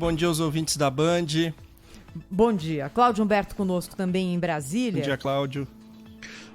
bom dia aos ouvintes da Band. Bom dia. Cláudio Humberto conosco também em Brasília. Bom dia, Cláudio.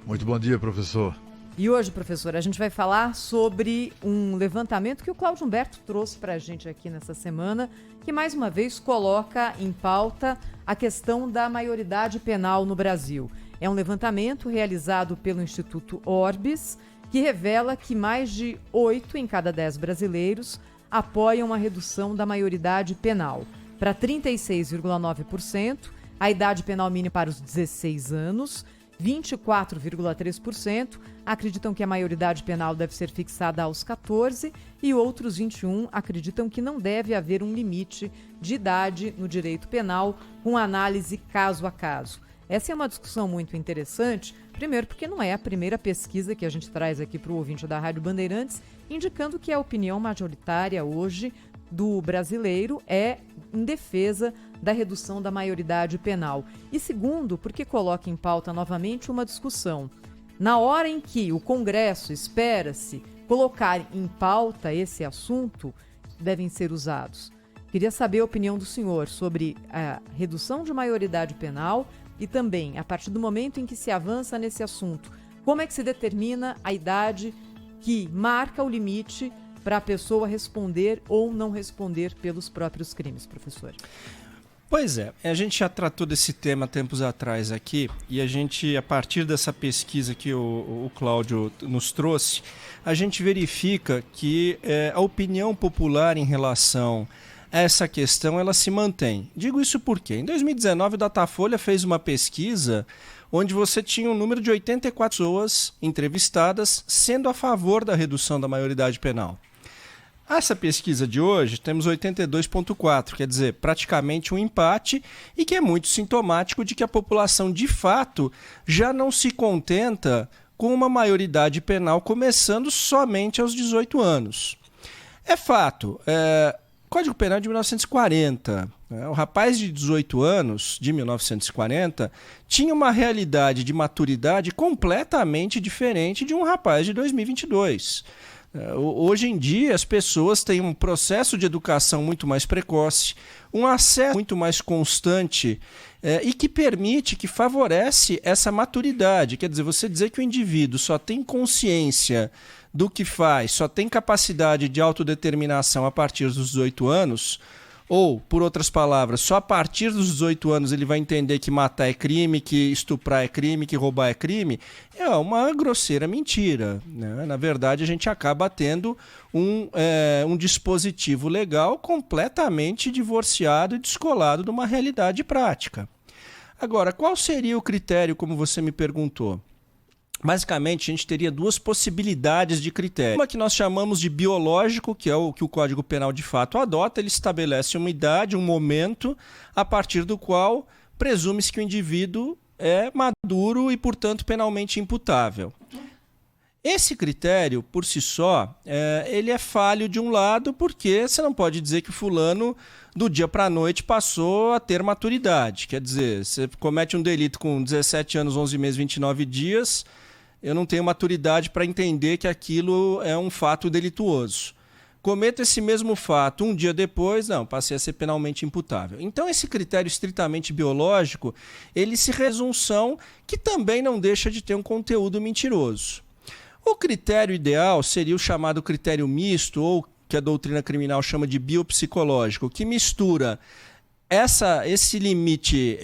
Muito bom dia, professor. E hoje, professor, a gente vai falar sobre um levantamento que o Cláudio Humberto trouxe para a gente aqui nessa semana, que mais uma vez coloca em pauta a questão da maioridade penal no Brasil. É um levantamento realizado pelo Instituto Orbis, que revela que mais de 8 em cada 10 brasileiros apoiam a redução da maioridade penal para 36,9%, a idade penal mínima para os 16 anos, 24,3% acreditam que a maioridade penal deve ser fixada aos 14 e outros 21 acreditam que não deve haver um limite de idade no direito penal com análise caso a caso. Essa é uma discussão muito interessante, primeiro porque não é a primeira pesquisa que a gente traz aqui para o ouvinte da Rádio Bandeirantes, indicando que a opinião majoritária hoje do brasileiro é em defesa da redução da maioridade penal. E segundo, porque coloca em pauta novamente uma discussão. Na hora em que o Congresso espera-se colocar em pauta esse assunto, devem ser usados. Queria saber a opinião do senhor sobre a redução de maioridade penal e também, a partir do momento em que se avança nesse assunto, como é que se determina a idade que marca o limite para a pessoa responder ou não responder pelos próprios crimes, professor? Pois é, a gente já tratou desse tema tempos atrás aqui e a gente, a partir dessa pesquisa que o Cláudio nos trouxe, a gente verifica que a opinião popular em relação a essa questão ela se mantém. Digo isso porque em 2019 o Datafolha fez uma pesquisa onde você tinha um número de 84 pessoas entrevistadas sendo a favor da redução da maioridade penal. Essa pesquisa de hoje temos 82,4, quer dizer, praticamente um empate e que é muito sintomático de que a população, de fato, já não se contenta com uma maioridade penal começando somente aos 18 anos. É fato, Código Penal de 1940, o rapaz de 18 anos, de 1940, tinha uma realidade de maturidade completamente diferente de um rapaz de 2022. Hoje em dia, as pessoas têm um processo de educação muito mais precoce, um acesso muito mais constante e que permite, que favorece essa maturidade. Quer dizer, você dizer que o indivíduo só tem consciência do que faz, só tem capacidade de autodeterminação a partir dos 18 anos, ou, por outras palavras, só a partir dos 18 anos ele vai entender que matar é crime, que estuprar é crime, que roubar é crime, é uma grosseira mentira, né? Na verdade, a gente acaba tendo um dispositivo legal completamente divorciado e descolado de uma realidade prática. Agora, qual seria o critério, como você me perguntou? Basicamente, a gente teria duas possibilidades de critério. Uma que nós chamamos de biológico, que é o que o Código Penal de fato adota. Ele estabelece uma idade, um momento, a partir do qual presume-se que o indivíduo é maduro e, portanto, penalmente imputável. Esse critério, por si só, ele é falho de um lado, porque você não pode dizer que o fulano, do dia para a noite, passou a ter maturidade. Quer dizer, você comete um delito com 17 anos, 11 meses, 29 dias... eu não tenho maturidade para entender que aquilo é um fato delituoso. Cometo esse mesmo fato um dia depois, não, passei a ser penalmente imputável. Então, esse critério estritamente biológico, ele se resunção que também não deixa de ter um conteúdo mentiroso. O critério ideal seria o chamado critério misto, ou que a doutrina criminal chama de biopsicológico, que mistura esse limite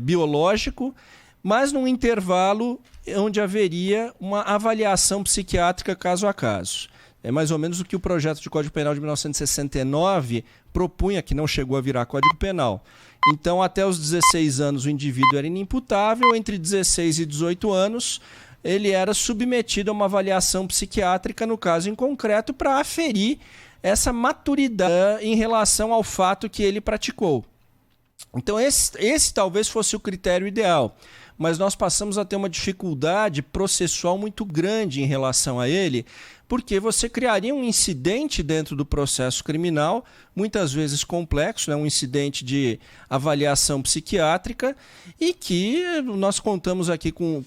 biológico, mas num intervalo onde haveria uma avaliação psiquiátrica caso a caso. É mais ou menos o que o projeto de Código Penal de 1969 propunha, que não chegou a virar Código Penal. Então, até os 16 anos, o indivíduo era inimputável, entre 16 e 18 anos, ele era submetido a uma avaliação psiquiátrica, no caso em concreto, para aferir essa maturidade em relação ao fato que ele praticou. Então, esse talvez fosse o critério ideal. Mas nós passamos a ter uma dificuldade processual muito grande em relação a ele, porque você criaria um incidente dentro do processo criminal, muitas vezes complexo, né? Um incidente de avaliação psiquiátrica, e que nós contamos aqui com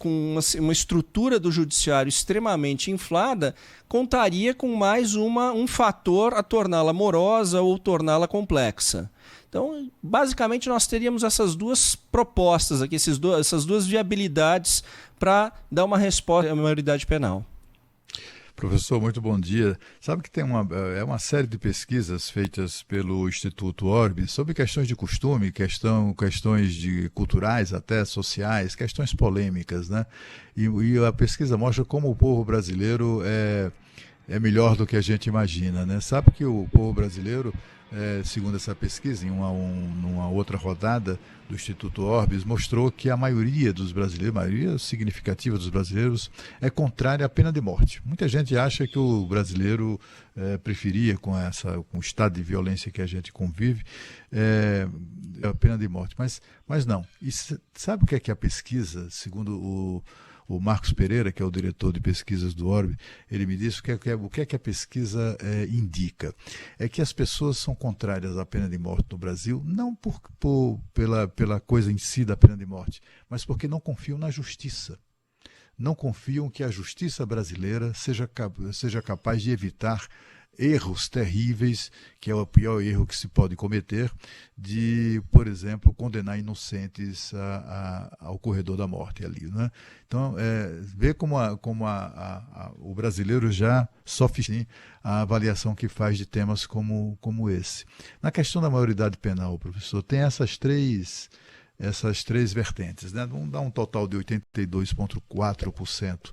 uma estrutura do judiciário extremamente inflada, contaria com mais um fator a torná-la morosa ou torná-la complexa. Então, basicamente, nós teríamos essas duas propostas aqui, essas duas viabilidades para dar uma resposta à maioridade penal. Professor, muito bom dia. Sabe que tem uma série de pesquisas feitas pelo Instituto Orbe sobre questões de costume, questões culturais, até sociais, questões polêmicas, né? E a pesquisa mostra como o povo brasileiro é melhor do que a gente imagina, né? Sabe que o povo brasileiro, segundo essa pesquisa, em numa outra rodada do Instituto Orbis, mostrou que a maioria dos brasileiros, a maioria significativa dos brasileiros, é contrária à pena de morte. Muita gente acha que o brasileiro preferia, com o estado de violência que a gente convive, a pena de morte. Mas não. E sabe o que é a pesquisa, segundo o Marcos Pereira, que é o diretor de pesquisas do Orbe, ele me disse o que é que a pesquisa indica. É que as pessoas são contrárias à pena de morte no Brasil, não pela coisa em si da pena de morte, mas porque não confiam na justiça. Não confiam que a justiça brasileira seja capaz de evitar erros terríveis, que é o pior erro que se pode cometer, de, por exemplo, condenar inocentes ao corredor da morte ali, né? Então, vê como o brasileiro já sofre a avaliação que faz de temas como esse. Na questão da maioridade penal, professor, tem essas três vertentes, né? Vamos dar um total de 82,4%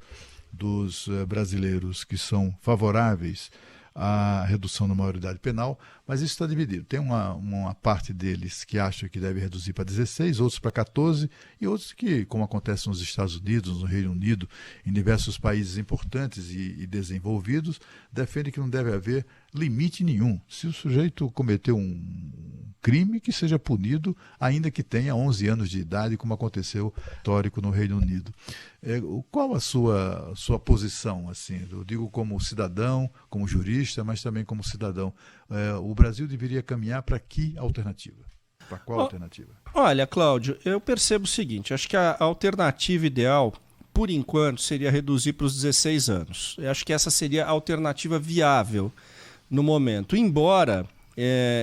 dos brasileiros que são favoráveis a redução da maioridade penal, mas isso está dividido. Tem uma parte deles que acha que deve reduzir para 16, outros para 14, e outros que, como acontece nos Estados Unidos, no Reino Unido, em diversos países importantes e desenvolvidos, defendem que não deve haver limite nenhum. Se o sujeito cometeu um crime, que seja punido, ainda que tenha 11 anos de idade, como aconteceu histórico no Reino Unido. Qual a sua posição, assim? Eu digo como cidadão, como jurista, mas também como cidadão. O Brasil deveria caminhar para que alternativa? Para qual alternativa? Olha, Cláudio, eu percebo o seguinte, acho que a alternativa ideal, por enquanto, seria reduzir para os 16 anos. Eu acho que essa seria a alternativa viável no momento, embora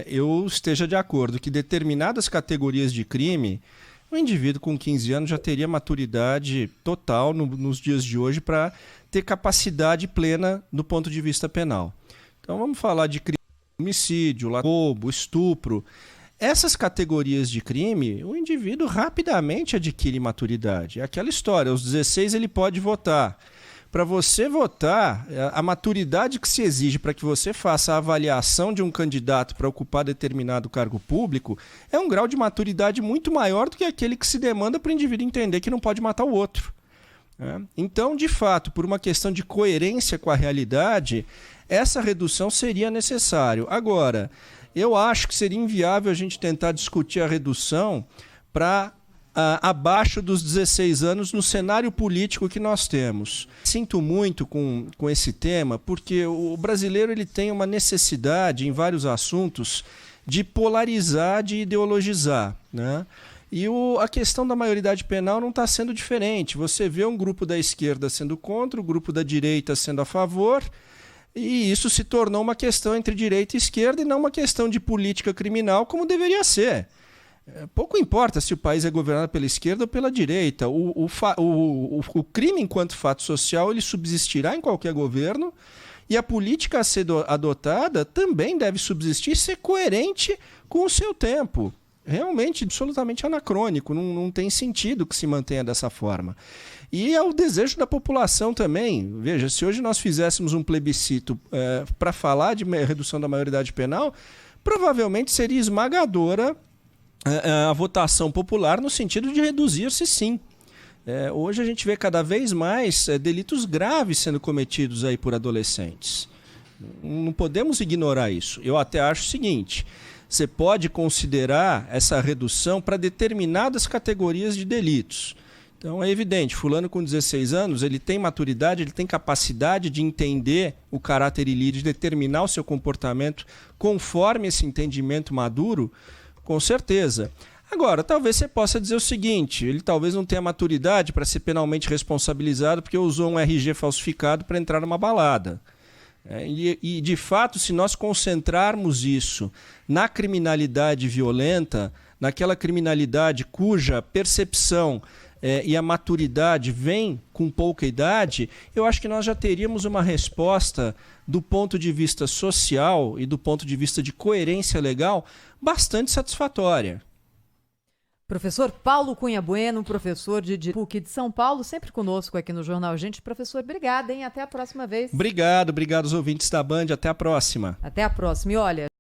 eu esteja de acordo que determinadas categorias de crime, o indivíduo com 15 anos já teria maturidade total nos dias de hoje para ter capacidade plena do ponto de vista penal. Então vamos falar de crime, homicídio, roubo, estupro. Essas categorias de crime, o indivíduo rapidamente adquire maturidade. É aquela história, aos 16 ele pode votar. Para você votar, a maturidade que se exige para que você faça a avaliação de um candidato para ocupar determinado cargo público é um grau de maturidade muito maior do que aquele que se demanda para o indivíduo entender que não pode matar o outro. Então, de fato, por uma questão de coerência com a realidade, essa redução seria necessária. Agora, eu acho que seria inviável a gente tentar discutir a redução para abaixo dos 16 anos no cenário político que nós temos. Sinto muito com esse tema, porque o brasileiro ele tem uma necessidade em vários assuntos de polarizar, de ideologizar, né? E a questão da maioridade penal não está sendo diferente. Você vê um grupo da esquerda sendo contra, o grupo da direita sendo a favor, e isso se tornou uma questão entre direita e esquerda e não uma questão de política criminal como deveria ser. Pouco importa se o país é governado pela esquerda ou pela direita. O crime enquanto fato social ele subsistirá em qualquer governo e a política a ser adotada também deve subsistir e ser coerente com o seu tempo. Realmente, absolutamente anacrônico. Não tem sentido que se mantenha dessa forma. E é o desejo da população também. Veja, se hoje nós fizéssemos um plebiscito para falar de redução da maioridade penal, provavelmente seria esmagadora a votação popular no sentido de reduzir-se, sim. Hoje a gente vê cada vez mais delitos graves sendo cometidos aí por adolescentes. Não podemos ignorar isso. Eu até acho o seguinte, você pode considerar essa redução para determinadas categorias de delitos. Então é evidente, fulano com 16 anos, ele tem maturidade, ele tem capacidade de entender o caráter ilícito, de determinar o seu comportamento conforme esse entendimento maduro, com certeza. Agora, talvez você possa dizer o seguinte, ele talvez não tenha maturidade para ser penalmente responsabilizado porque usou um RG falsificado para entrar numa balada. E, de fato, se nós concentrarmos isso na criminalidade violenta, naquela criminalidade cuja percepção e a maturidade vem com pouca idade, eu acho que nós já teríamos uma resposta do ponto de vista social e do ponto de vista de coerência legal bastante satisfatória. Professor Paulo Cunha Bueno, professor de PUC de São Paulo, sempre conosco aqui no Jornal Gente. Professor, obrigada, hein? Até a próxima vez. Obrigado aos ouvintes da Band. Até a próxima. Até a próxima. E olha...